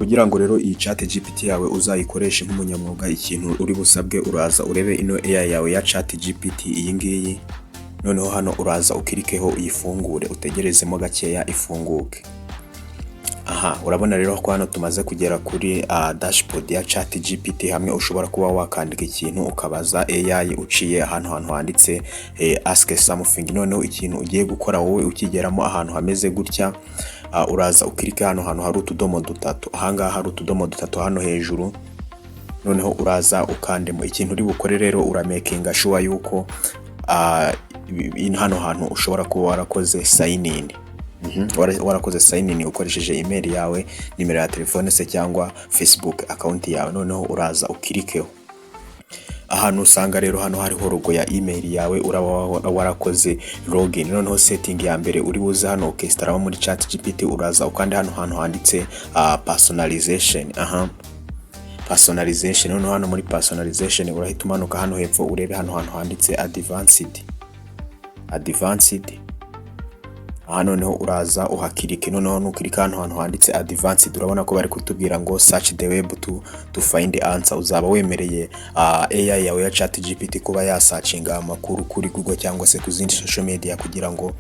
Kugira ngo rero iyi chat GPT yawe uzayikoreshe nk'umunyamwuga, ikintu uri busabwe uraza urebe ino AI yawe ya chat GPT iyi ngiyi, noneho hano uraza ukirikeho uyifungure utegerezemo gakeya ifunguke. Aha urabona rero ko hano tumaze kugera kuri dashboard ya chat GPT, hamwe ushobora kuba wakandika ikintu ukabaza AI uciye ahantu handitse ask something. Noneho ikintu ugiye gukora wowe ukigeramo ahantu hameze gutya, uraza ukirika hano hari utudomo dutatu, ahangaha hari utudomo dutatu hano hejuru, noneho uraza ukandemo ikintu uri bukore. Rero uramakinga sure yuko hano hantu ushobora kuba warakoze sign in. Warakoze sign in ukoresheje email yawe, nimero ya telefone se cyangwa Facebook account yawe. Noneho uraza ukirikeho ahantu usanga rero hano hariho logo ya email yawe, uraba warakoze login. Noneho setting ya mbere uri buze hano ukestaramo muri chat GPT, uraza ukande hano handitse personalization. Personalization. Noneho hano muri personalization urahita umanuka hano hepfo urebe hano handitse advanced. Noneho uraza uhakirike. Noneho nukirika hano handitse advanced, urabona ko bari kutubwira ngo search the web to find answer. Uzaba wemereye AI yawe ya chat GPT kuba yasearchinga amakuru kuri Google cyangwa se ku zindi social media kugira ngo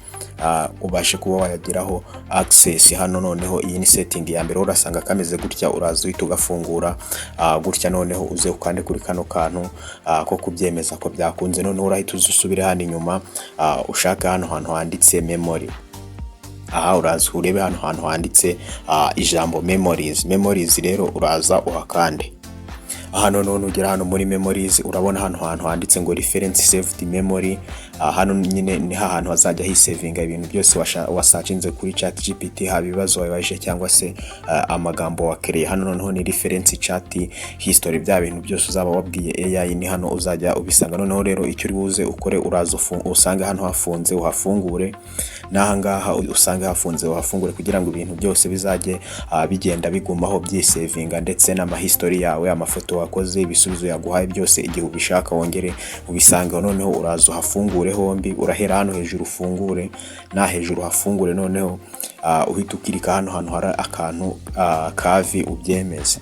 ubashe kuba wayagiraho access. Hano noneho iyi ni setting ya mbere, urasanga kameze gutya, uraza uhita ugafungura gutya. Noneho uze ukande kuri kano kantu ko kubyemeza ko byakunze. Noneho urahita usubire hano inyuma, ushaka hano handitse memory. Uraza urebe hano handitse ijambo memories. Rero uraza uhakande. None ugera hano muri memories, urabona hano handitse ngo reference saved memory. Hano nyine ni hantu hazajya hisavinga ibintu byose wasearchinze kuri chat GPT, haba ibibazo wabaje cyangwa se amagambo wakereye. Hano noneho ni reference chat history, bya bintu byose uzaba wabwiye AI ni hano uzajya ubisanga. Noneho rero icyo uri buze ukore, uraza usanga hano hafunze uhafungure, nahangaha usanga hafunze uhafungure, kugira ngo ibintu byose bizajye bigenda bigumaho byisavinga, ndetse n'ama history yawe, amafoto wakoze, ibisubizo yaguhaye byose igihe ubishaka wongere ubisanga. Noneho uraza uhafungure hombi, urahera hano hejuru ufungure na hejuru hafungure. Noneho uhita ukirika hano hari akantu kavi ubyemeze.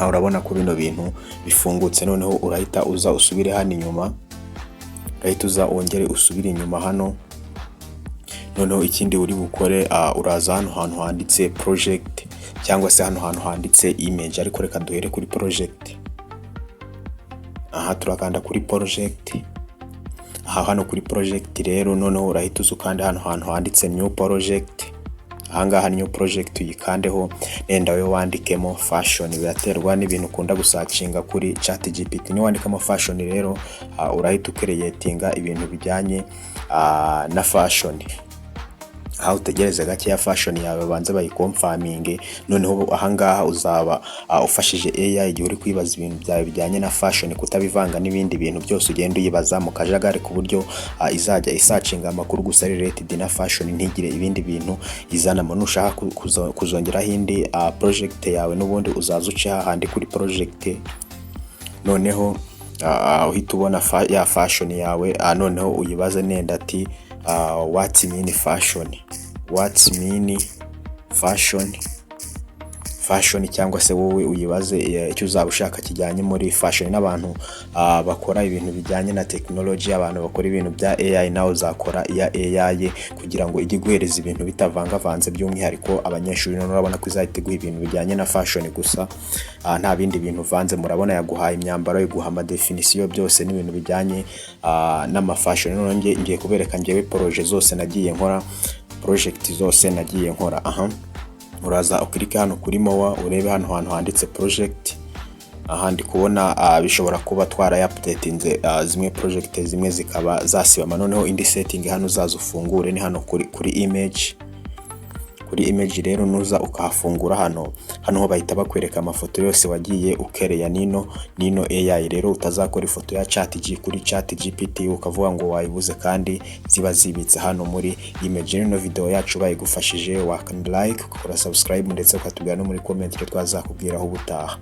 Urabona ko bino bintu bifungutse. Noneho urahita uza usubire hano inyuma, urahita uza wongere usubire inyuma hano. Noneho ikindi uri bukore, uraza hano handitse project cyangwa se hano handitse image, ariko reka duhere kuri project. Turakanda kuri project. Hano kuri project rero, noneho urahita uzukande hano handitse new project. Ahangaha new project uyikandeho, nenda we wandikemo fashion. Biraterwa n'ibintu ukunda gusacinga kuri chat GPT. Ni wandikamo fashion rero, urahita ucreatinga ibintu bijyanye na fashion. Utegereze gake ya fashion yawe banze bayikonfaminge. Noneho ahangaha uzaba ufashije AI igihe uri kwibaza ibintu byawe bijyanye na fashion, kutabivanga n'ibindi bintu byose ugenda uyibaza mu kajagari, ku buryo izajya isacinga amakuru gusa related na fashion, ntigire ibindi bintu izanamo. Nushaka kuzongeraho indi project yawe, n'ubundi uzaza uce hahandi kuri project. Noneho uhita ubona ya fashion yawe. Noneho uyibaze nenda ati what's mean fashion, cyangwa se wowe uyibaze icyo uzaba ushaka kijyanye muri fashion. N'abantu bakora ibintu bijyanye na technology, abantu bakora ibintu bya AI, nawe uzakora iya AI kugira ngo ijye guhereza ibintu bitavangavanze, by'umwihariko abanyeshuri. None urabona ko izahita ibintu bijyanye na fashion gusa, nta bindi bintu vanze. Murabona yaguhaye imyambaro, yaguha ama definition, byose n'ibintu bijyanye n'ama fashion. None ngiye kubereka ngewe project zose nagiye nkora. Uraza ukirika hano kuri mowa, urebe hano handitse project. Ndi kubona bishobora kuba twara updatinze zimwe project zimwe zikaba zasibama. Noneho indi setting hano uzaza ufungure ni hano kuri image. Kuri image rero nuza ukahafungura hano ho bahita bakwereka amafoto yose wagiye ukereya nino AI. Rero utazakora ifoto ya kuri chat GPT ukavuga ngo wayibuze, kandi ziba zibitse hano muri image. Ino video yacu bayigufashije, wakanda like, ukora subscribe, ndetse ukatubwira no muri comment icyo twazakubwiraho ubutaha.